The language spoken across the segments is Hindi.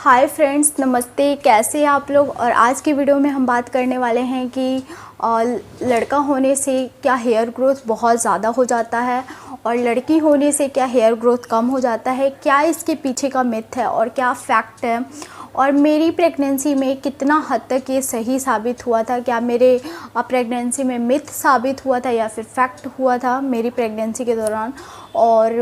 हाय फ्रेंड्स, नमस्ते। कैसे हैं आप लोग। और आज की वीडियो में हम बात करने वाले हैं कि लड़का होने से क्या हेयर ग्रोथ बहुत ज़्यादा हो जाता है और लड़की होने से क्या हेयर ग्रोथ कम हो जाता है, क्या इसके पीछे का मिथ है और क्या फैक्ट है, और मेरी प्रेगनेंसी में कितना हद तक ये सही साबित हुआ था। क्या मेरे प्रेगनेंसी में मिथ साबित हुआ था या फिर फैक्ट हुआ था मेरी प्रेगनेंसी के दौरान। और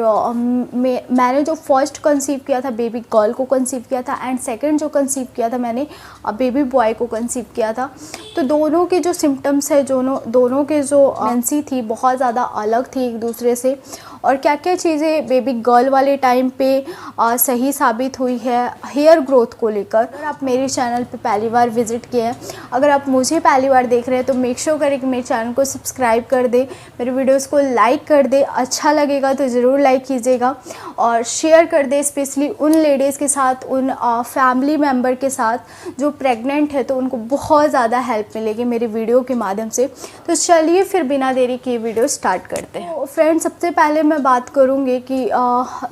मैंने जो फर्स्ट कंसीव किया था बेबी गर्ल को कंसीव किया था एंड सेकंड जो कंसीव किया था मैंने बेबी बॉय को कंसीव किया था। तो दोनों के जो सिम्टम्स है, दोनों के जो प्रेगनेंसी थी बहुत ज़्यादा अलग थी एक दूसरे से। और क्या क्या चीज़ें बेबी गर्ल वाले टाइम पे सही साबित हुई है हेयर ग्रोथ को लेकर। अगर आप मेरे चैनल पे पहली बार विज़िट किए हैं, अगर आप मुझे पहली बार देख रहे हैं तो मेक श्योर करें कि मेरे चैनल को सब्सक्राइब कर दे, मेरे वीडियोस को लाइक कर दे। अच्छा लगेगा तो ज़रूर लाइक कीजिएगा और शेयर कर दे, स्पेशली उन लेडीज़ के साथ, उन फैमिली मेम्बर के साथ जो प्रेग्नेंट है, तो उनको बहुत ज़्यादा हेल्प मिलेगी मेरे वीडियो के माध्यम से। तो चलिए फिर बिना देरी किए वीडियो स्टार्ट करते हैं। तो फ्रेंड्स, सबसे पहले मैं बात करूँगी कि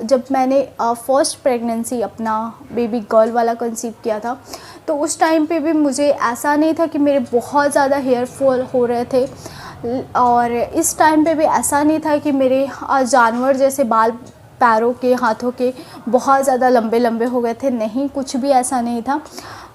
जब मैंने फर्स्ट प्रेगनेंसी अपना बेबी गर्ल वाला कंसीव किया था तो उस टाइम पे भी मुझे ऐसा नहीं था कि मेरे बहुत ज़्यादा हेयर फॉल हो रहे थे, और इस टाइम पे भी ऐसा नहीं था कि मेरे जानवर जैसे बाल पैरों के, हाथों के बहुत ज़्यादा लंबे लंबे हो गए थे। नहीं, कुछ भी ऐसा नहीं था।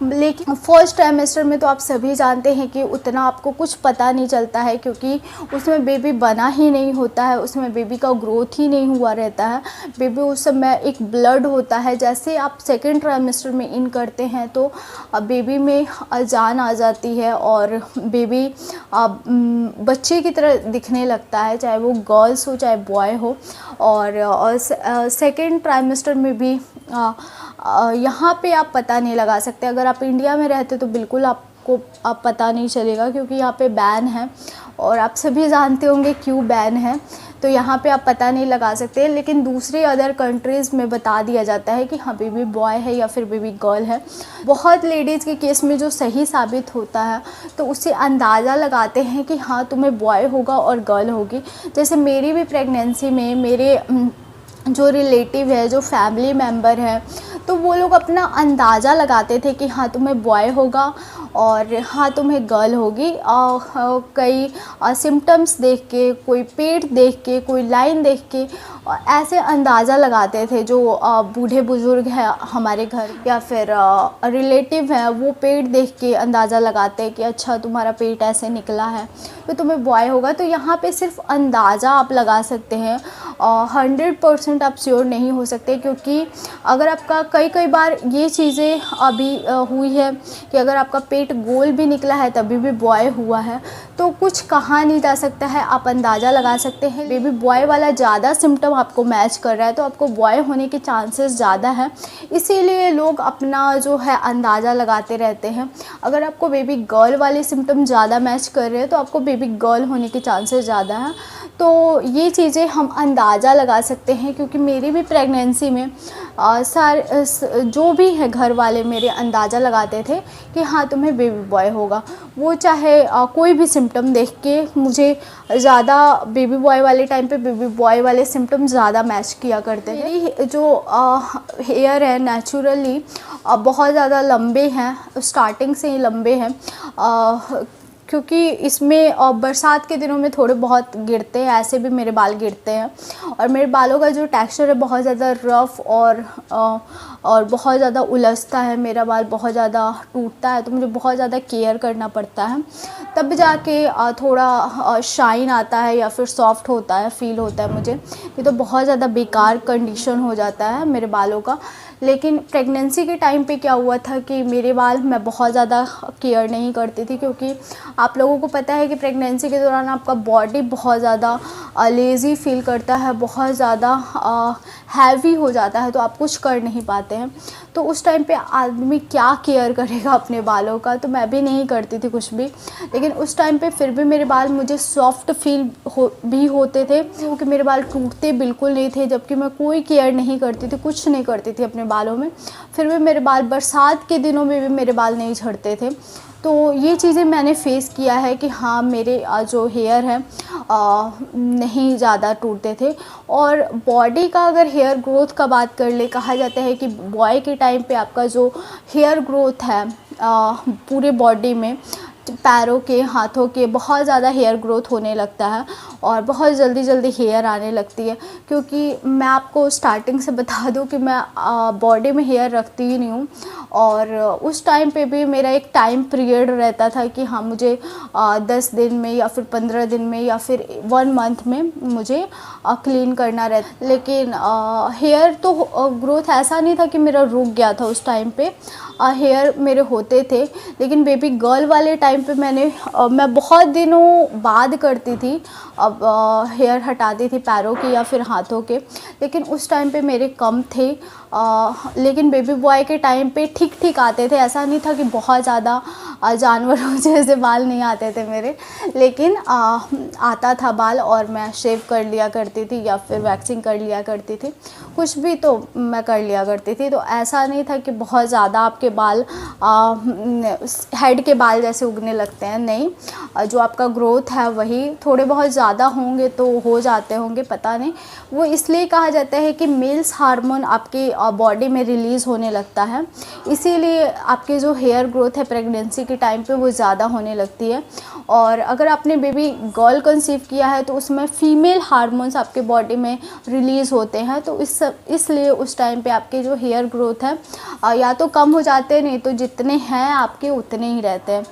लेकिन फर्स्ट ट्राइमेस्टर में तो आप सभी जानते हैं कि उतना आपको कुछ पता नहीं चलता है, क्योंकि उसमें बेबी बना ही नहीं होता है, उसमें बेबी का ग्रोथ ही नहीं हुआ रहता है। बेबी उस समय एक ब्लड होता है। जैसे आप सेकेंड ट्राइमेस्टर में इन करते हैं तो बेबी में जान आ जाती है और बेबी बच्चे की तरह दिखने लगता है, चाहे वो गर्ल्स हो चाहे बॉय हो। और सेकेंड ट्राइमेस्टर में भी यहाँ पे आप पता नहीं लगा सकते। अगर आप इंडिया में रहते तो बिल्कुल आपको पता नहीं चलेगा, क्योंकि यहाँ पे बैन है और आप सभी जानते होंगे क्यों बैन है। तो यहाँ पे आप पता नहीं लगा सकते, लेकिन दूसरे अदर कंट्रीज़ में बता दिया जाता है कि हाँ बेबी बॉय है या फिर बेबी गर्ल है। बहुत लेडीज़ के केस में जो सही साबित होता है तो उससे अंदाज़ा लगाते हैं कि हाँ तुम्हें बॉय होगा और गर्ल होगी। जैसे मेरी भी प्रेगनेंसी में मेरे जो रिलेटिव है, जो फैमिली मेम्बर है, तो वो लोग अपना अंदाज़ा लगाते थे कि हाँ तुम्हें बॉय होगा और हाँ तुम्हें गर्ल होगी। कई सिम्टम्स देख के, कोई पेट देख के, कोई लाइन देख के ऐसे अंदाज़ा लगाते थे। जो बूढ़े बुज़ुर्ग हैं हमारे घर या फिर रिलेटिव हैं, वो पेट देख के अंदाज़ा लगाते हैं कि अच्छा तुम्हारा पेट ऐसे निकला है तो तुम्हें बॉय होगा। तो यहाँ पे सिर्फ अंदाज़ा आप लगा सकते हैं, 100% आप श्योर नहीं हो सकते, क्योंकि अगर आपका कई बार ये चीज़ें अभी हुई है कि अगर आपका पेट गोल भी निकला है तभी भी बॉय हुआ है, तो कुछ कहा नहीं जा सकता है। आप अंदाज़ा लगा सकते हैं। बेबी बॉय वाला ज़्यादा सिम्टम आपको मैच कर रहा है तो आपको बॉय होने के चांसेस ज़्यादा है, इसीलिए लोग अपना जो है अंदाज़ा लगाते रहते हैं। अगर आपको बेबी गर्ल वाले सिम्टम ज़्यादा मैच कर रहे हैं तो आपको बेबी गर्ल होने के चांसेस ज़्यादा हैं। तो ये चीज़ें हम अंदाज़ा लगा सकते हैं, क्योंकि मेरी भी प्रेगनेंसी में जो भी है घर वाले मेरे अंदाज़ा लगाते थे कि हाँ तुम्हें बेबी बॉय होगा। वो चाहे कोई भी सिम्टम देख के मुझे ज़्यादा बेबी बॉय वाले टाइम पे बेबी बॉय वाले सिम्टम ज़्यादा मैच किया करते हैं। मेरी जो हेयर है नेचुरली बहुत ज़्यादा लंबे हैं, स्टार्टिंग से ही लंबे हैं, क्योंकि इसमें बरसात के दिनों में थोड़े बहुत गिरते हैं, ऐसे भी मेरे बाल गिरते हैं। और मेरे बालों का जो टेक्सचर है बहुत ज़्यादा रफ़ और बहुत ज़्यादा उलझता है, मेरा बाल बहुत ज़्यादा टूटता है, तो मुझे बहुत ज़्यादा केयर करना पड़ता है, तब जाके थोड़ा शाइन आता है या फिर सॉफ्ट होता है, फील होता है मुझे। ये तो बहुत ज़्यादा बेकार कंडीशन हो जाता है मेरे बालों का। लेकिन प्रेगनेंसी के टाइम पे क्या हुआ था कि मेरे बाल मैं बहुत ज़्यादा केयर नहीं करती थी, क्योंकि आप लोगों को पता है कि प्रेगनेंसी के दौरान आपका बॉडी बहुत ज़्यादा लेज़ी फील करता है, बहुत ज़्यादा हैवी हो जाता है, तो आप कुछ कर नहीं पाते हैं। तो उस टाइम पे आदमी क्या केयर करेगा अपने बालों का, तो मैं भी नहीं करती थी कुछ भी। लेकिन लेकिन उस टाइम पे फिर भी मेरे बाल मुझे सॉफ्ट फील भी होते थे, क्योंकि मेरे बाल टूटते बिल्कुल नहीं थे, जबकि मैं कोई केयर नहीं करती थी, कुछ नहीं करती थी अपने बालों में। फिर भी मेरे बाल, बरसात के दिनों में भी मेरे बाल नहीं झड़ते थे। तो ये चीज़ें मैंने फ़ेस किया है कि हाँ, मेरे जो हेयर हैं नहीं ज़्यादा टूटते थे। और बॉडी का अगर हेयर ग्रोथ का बात कर ले, कहा जाता है कि बॉय के टाइम पे आपका जो हेयर ग्रोथ है पूरे बॉडी में, पैरों के, हाथों के बहुत ज़्यादा हेयर ग्रोथ होने लगता है और बहुत जल्दी जल्दी हेयर आने लगती है। क्योंकि मैं आपको स्टार्टिंग से बता दूं कि मैं बॉडी में हेयर रखती ही नहीं हूँ, और उस टाइम पे भी मेरा एक टाइम पीरियड रहता था कि हाँ, मुझे 10 दिन में या फिर 15 दिन में या फिर 1 मंथ में मुझे क्लीन करना रहता। लेकिन हेयर तो ग्रोथ ऐसा नहीं था कि मेरा रुक गया था। उस टाइम पे हेयर मेरे होते थे, लेकिन बेबी गर्ल वाले टाइम पे मैं बहुत दिनों बाद करती थी, अब हेयर हटाती थी पैरों के या फिर हाथों के, लेकिन उस टाइम पे मेरे कम थे। लेकिन बेबी बॉय के टाइम पे ठीक ठीक आते थे, ऐसा नहीं था कि बहुत ज़्यादा जानवरों जैसे बाल नहीं आते थे मेरे, लेकिन आता था बाल और मैं शेव कर लिया करती थी या फिर वैक्सिंग कर लिया करती थी, कुछ भी तो मैं कर लिया करती थी। तो ऐसा नहीं था कि बहुत ज़्यादा आपके बाल हेड के बाल जैसे उगने लगते हैं, नहीं, जो आपका ग्रोथ है वही थोड़े बहुत ज़्यादा होंगे तो हो जाते होंगे, पता नहीं। वो इसलिए कहा जाता है कि मेल्स हार्मोन आपके बॉडी में रिलीज़ होने लगता है, इसीलिए आपके जो हेयर ग्रोथ है प्रेगनेंसी के टाइम पे वो ज़्यादा होने लगती है। और अगर आपने बेबी गर्ल कंसीव किया है तो उसमें फ़ीमेल हार्मोन्स आपके बॉडी में रिलीज़ होते हैं, तो इसलिए उस टाइम पे आपके जो हेयर ग्रोथ है या तो कम हो जाते हैं, नहीं तो जितने हैं आपके उतने ही रहते हैं।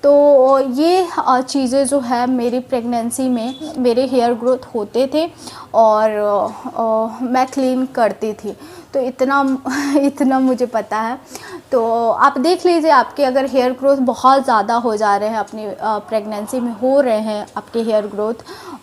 तो ये चीज़ें जो है मेरी प्रेगनेंसी में मेरे हेयर ग्रोथ होते थे और मैं क्लीन करती थी, तो इतना मुझे पता है। तो आप देख लीजिए, आपके अगर हेयर ग्रोथ बहुत ज़्यादा हो जा रहे हैं, अपनी प्रेगनेंसी में हो रहे हैं आपके हेयर ग्रोथ,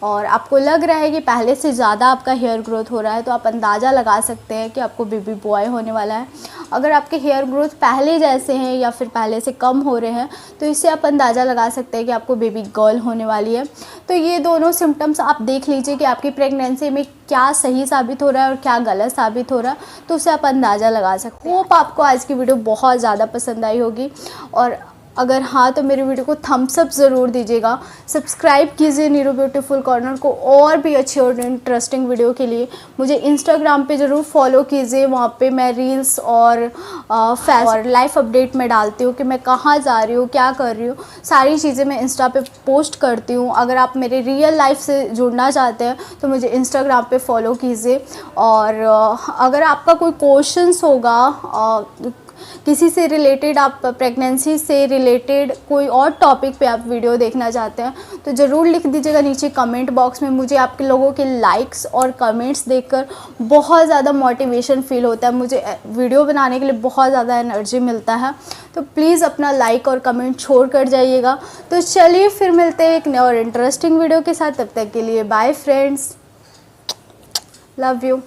और आपको लग रहा है कि पहले से ज़्यादा आपका हेयर ग्रोथ हो रहा है, तो आप अंदाज़ा लगा सकते हैं कि आपको बेबी बॉय होने वाला है। अगर आपके हेयर ग्रोथ पहले जैसे हैं या फिर पहले से कम हो रहे हैं, तो इससे आप अंदाज़ा लगा सकते हैं कि आपको बेबी गर्ल होने वाली है। तो ये दोनों सिम्टम्स आप देख लीजिए कि आपकी प्रेगनेंसी में क्या सही साबित हो रहा है और क्या गलत साबित हो रहा है, तो उससे आप अंदाज़ा लगा सकते हैं। होप आपको आज की वीडियो बहुत ज़्यादा पसंद आई होगी, और अगर हाँ तो मेरे वीडियो को थम्स अप ज़रूर दीजिएगा। सब्सक्राइब कीजिए नीरू ब्यूटीफुल कॉर्नर को, और भी अच्छी और इंटरेस्टिंग वीडियो के लिए मुझे इंस्टाग्राम पे ज़रूर फॉलो कीजिए। वहाँ पे मैं रील्स और लाइफ अपडेट में डालती हूँ कि मैं कहाँ जा रही हूँ, क्या कर रही हूँ, सारी चीज़ें मैं इंस्टा पे पोस्ट करती हूँ। अगर आप मेरे रियल लाइफ से जुड़ना चाहते हैं तो मुझे इंस्टाग्राम पे फॉलो कीजिए। और अगर आपका कोई क्वेश्चंस होगा किसी से रिलेटेड, आप प्रेगनेंसी से रिलेटेड कोई और टॉपिक पे आप वीडियो देखना चाहते हैं, तो ज़रूर लिख दीजिएगा नीचे कमेंट बॉक्स में। मुझे आपके लोगों के लाइक्स और कमेंट्स देखकर बहुत ज़्यादा मोटिवेशन फील होता है, मुझे वीडियो बनाने के लिए बहुत ज़्यादा एनर्जी मिलता है। तो प्लीज़ अपना लाइक और कमेंट छोड़ कर जाइएगा। तो चलिए फिर मिलते हैं एक नए और इंटरेस्टिंग वीडियो के साथ, तब तक के लिए बाय फ्रेंड्स, लव यू।